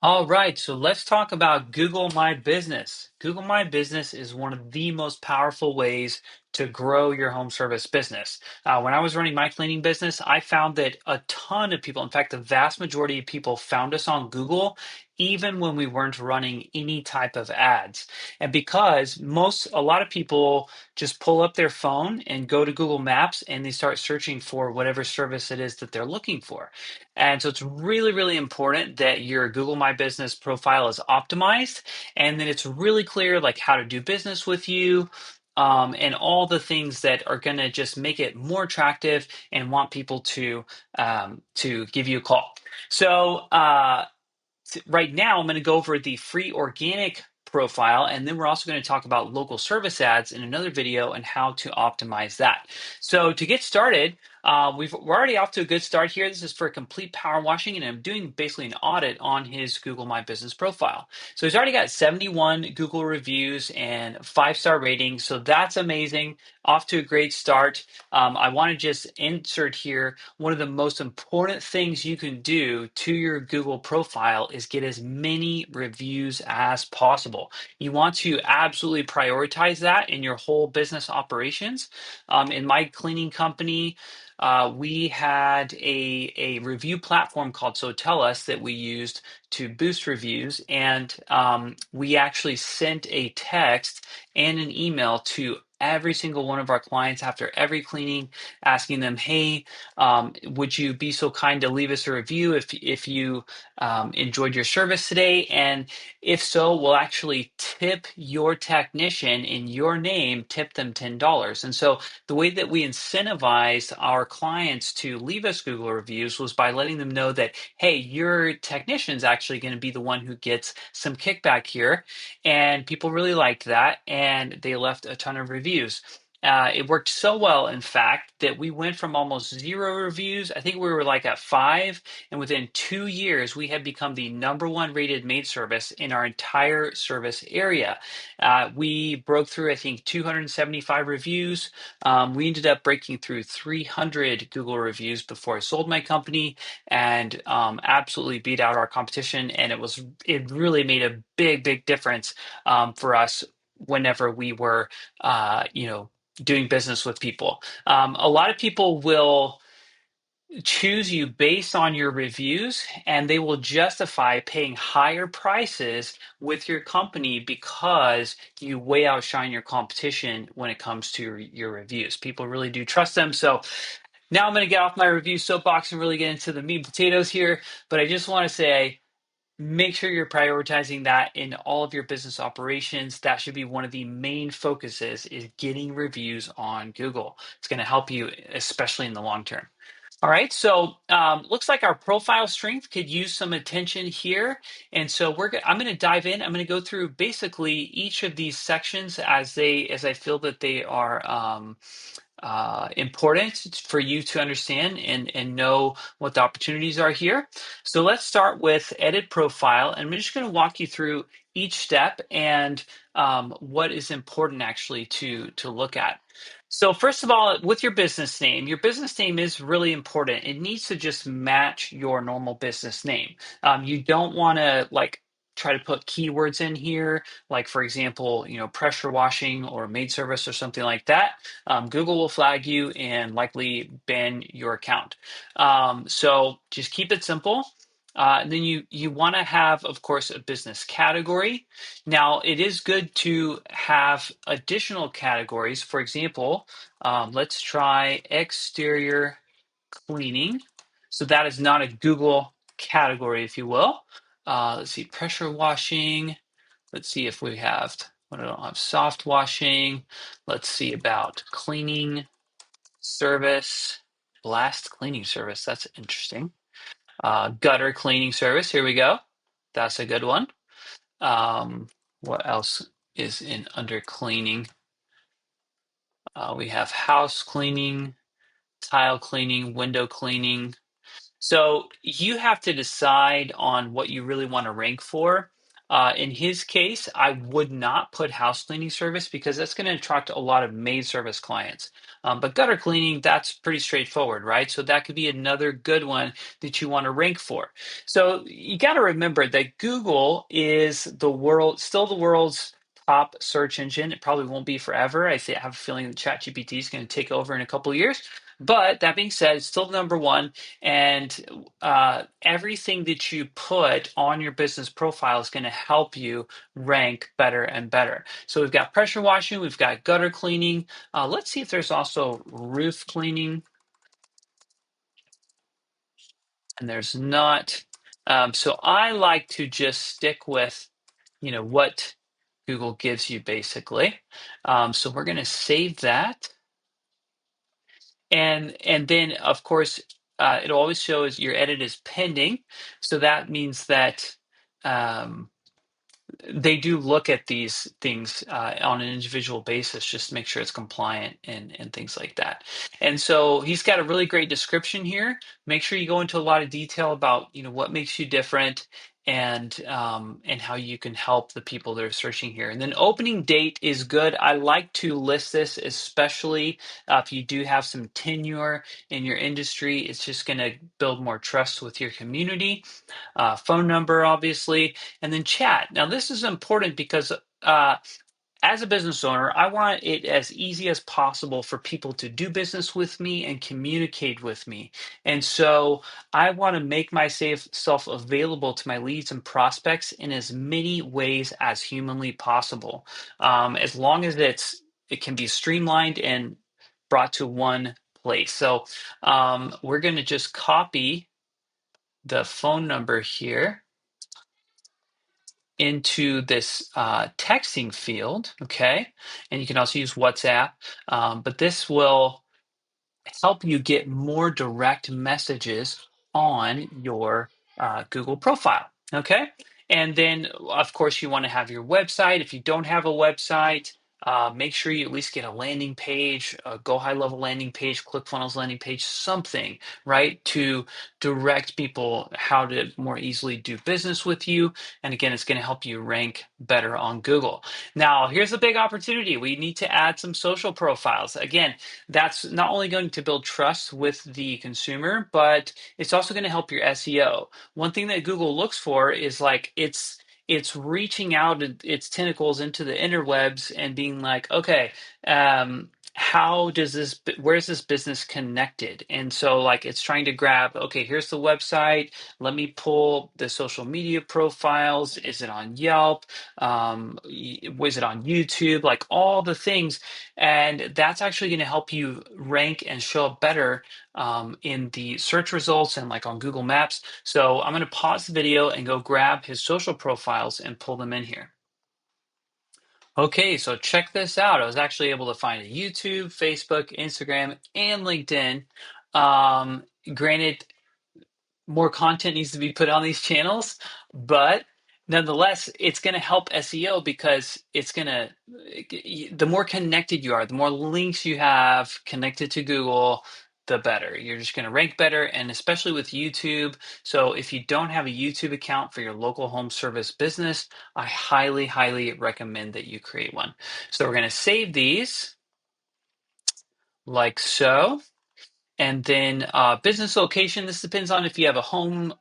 All right, so let's talk about Google My Business. Google My Business is one of the most powerful ways to grow your home service business. When I was running my cleaning business, I found that a ton of people, in fact, the vast majority of people found us on Google, even when we weren't running any type of ads. And because a lot of people just pull up their phone and go to Google Maps and they start searching for whatever service it is that they're looking for. And so it's really, really important that your Google My Business profile is optimized and then it's really clear like how to do business with you, and all the things that are going to just make it more attractive and want people to give you a call. So right now, I'm going to go over the free organic profile, and then we're also going to talk about local service ads in another video and how to optimize that. So to get started, we're already off to a good start here. This is for complete power washing, and I'm doing basically an audit on his Google My Business profile. So he's already got 71 Google reviews and 5-star ratings, so that's amazing. Off to a great start. I want to just insert here one of the most important things you can do to your Google profile is get as many reviews as possible. You want to absolutely prioritize that in your whole business operations. In my cleaning company, we had a review platform called So Tell Us that we used to boost reviews. And we actually sent a text and an email to every single one of our clients after every cleaning, asking them, hey, would you be so kind to leave us a review if you enjoyed your service today? And if so, we'll actually tip your technician in your name, tip them $10. And so the way that we incentivized our clients to leave us Google reviews was by letting them know that, hey, your technician's actually going to be the one who gets some kickback here. And people really liked that, and they left a ton of reviews. It worked so well, in fact, that we went from almost zero reviews. I think we were like at 5, and within 2 years, we had become the #1 rated maid service in our entire service area. We broke through, I think, 275 reviews. We ended up breaking through 300 Google reviews before I sold my company, and absolutely beat out our competition. And it really made a big, big difference for us whenever we were, doing business with people. A lot of people will choose you based on your reviews, and they will justify paying higher prices with your company because you way outshine your competition when it comes to your reviews. People really do trust them. So now I'm going to get off my review soapbox and really get into the meat and potatoes here. But I just want to say, make sure you're prioritizing that in all of your business operations. That should be one of the main focuses, is getting reviews on Google. It's going to help you, especially in the long term. All right, so looks like our profile strength could use some attention here, and so I'm going to dive in. I'm going to go through basically each of these sections as I feel that they are important for you to understand and know what the opportunities are here. So let's start with edit profile, and I'm just going to walk you through each step and what is important actually to look at. So first of all, with your business name is really important. It needs to just match your normal business name. You don't want to like try to put keywords in here, like for example, pressure washing or maid service or something like that. Google will flag you and likely ban your account. So just keep it simple. And then you want to have, of course, a business category. Now, it is good to have additional categories. For example, let's try exterior cleaning. So that is not a Google category, if you will. Let's see, pressure washing. Let's see if we have, I don't have soft washing. Let's see about cleaning service, blast cleaning service. That's interesting. Gutter cleaning service. Here we go. That's a good one. What else is in under cleaning? We have house cleaning, tile cleaning, window cleaning. So you have to decide on what you really want to rank for. In his case, I would not put house cleaning service because that's going to attract a lot of maid service clients. But gutter cleaning, that's pretty straightforward, right? So that could be another good one that you want to rank for. So you got to remember that Google is still the world's top search engine. It probably won't be forever. I have a feeling that ChatGPT is going to take over in a couple of years. But that being said, it's still number one. And everything that you put on your business profile is going to help you rank better and better. So we've got pressure washing, we've got gutter cleaning. Let's see if there's also roof cleaning. And there's not. So I like to just stick with, what Google gives you basically. So we're going to save that. And then, of course, it always shows your edit is pending. So that means that um, they do look at these things on an individual basis just to make sure it's compliant and things like that. And so he's got a really great description here. Make sure you go into a lot of detail about what makes you different and how you can help the people that are searching here. And then opening date is good. I like to list this, especially if you do have some tenure in your industry. It's just going to build more trust with your community. Phone number, obviously, and then chat. Now, this is important because as a business owner, I want it as easy as possible for people to do business with me and communicate with me. And so I want to make myself available to my leads and prospects in as many ways as humanly possible. As long as it can be streamlined and brought to one place. So we're going to just copy the phone number here into this texting field, okay? And you can also use WhatsApp, but this will help you get more direct messages on your Google profile, okay? And then, of course, you want to have your website. If you don't have a website, make sure you at least get a landing page, a Go High Level landing page, ClickFunnels landing page, something, right, to direct people how to more easily do business with you. And again, it's going to help you rank better on Google. Now, here's a big opportunity. We need to add some social profiles. Again, that's not only going to build trust with the consumer, but it's also going to help your SEO. One thing that Google looks for is like it's reaching out its tentacles into the interwebs and being like, okay, how does where's this business connected? And so like it's trying to grab, okay, here's the website. Let me pull the social media profiles. Is it on Yelp? Was it on YouTube? Like all the things. And that's actually going to help you rank and show up better in the search results and like on Google Maps. So I'm going to pause the video and go grab his social profiles and pull them in here. Okay, so check this out. I was actually able to find a YouTube, Facebook, Instagram, and LinkedIn. Granted, more content needs to be put on these channels, but nonetheless, it's going to help SEO because the more connected you are, the more links you have connected to Google, the better. You're just going to rank better, and especially with YouTube. So if you don't have a YouTube account for your local home service business, I highly, highly recommend that you create one. So we're going to save these like so. And then business location, this depends on if you have a home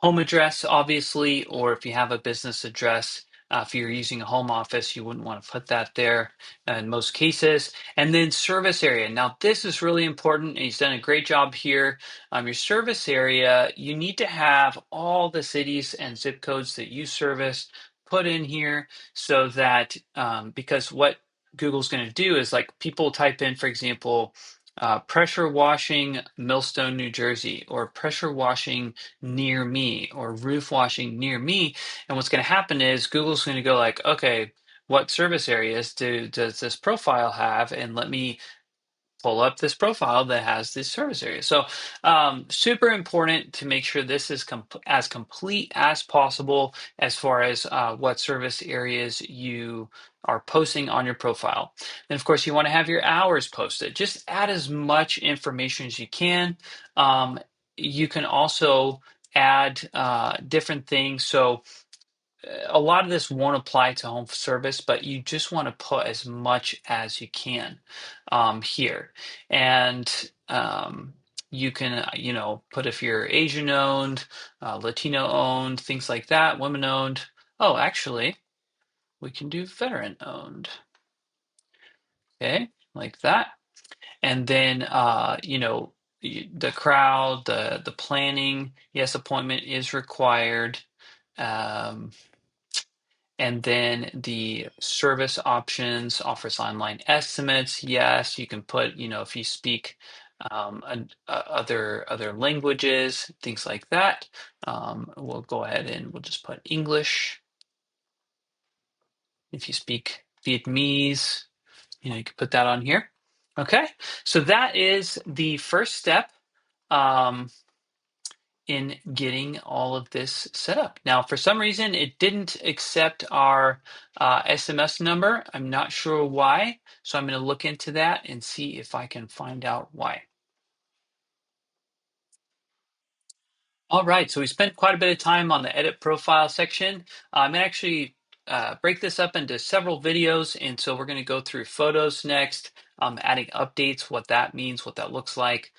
address, obviously, or if you have a business address. If you're using a home office, you wouldn't want to put that there in most cases. And then service area. Now, this is really important, and he's done a great job here. Your service area, you need to have all the cities and zip codes that you service put in here so that, because what Google's going to do is like people type in, for example, pressure washing Millstone, New Jersey, or pressure washing near me, or roof washing near me. And what's going to happen is Google's going to go like, okay, what service areas does this profile have? And let me pull up this profile that has this service area. So super important to make sure this is as complete as possible as far as what service areas you are posting on your profile. And of course, you want to have your hours posted. Just add as much information as you can. You can also add different things. So a lot of this won't apply to home service, but you just want to put as much as you can here. And you can, put if you're Asian owned, Latino owned, things like that, women owned. Oh, actually, we can do veteran owned. Okay, like that. And then, the crowd, the planning, yes, appointment is required. Um, And then the service options offers online estimates. Yes, you can put, if you speak other languages, things like that. We'll go ahead and we'll just put English. If you speak Vietnamese, you can put that on here. Okay, so that is the first step. Um, in getting all of this set up. Now, for some reason, it didn't accept our SMS number. I'm not sure why. So I'm going to look into that and see if I can find out why. All right, so we spent quite a bit of time on the edit profile section. I'm going to actually break this up into several videos, and so we're going to go through photos next, adding updates, what that means, what that looks like,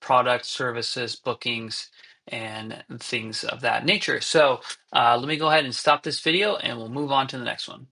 products, services, bookings, and things of that nature. So let me go ahead and stop this video, and we'll move on to the next one.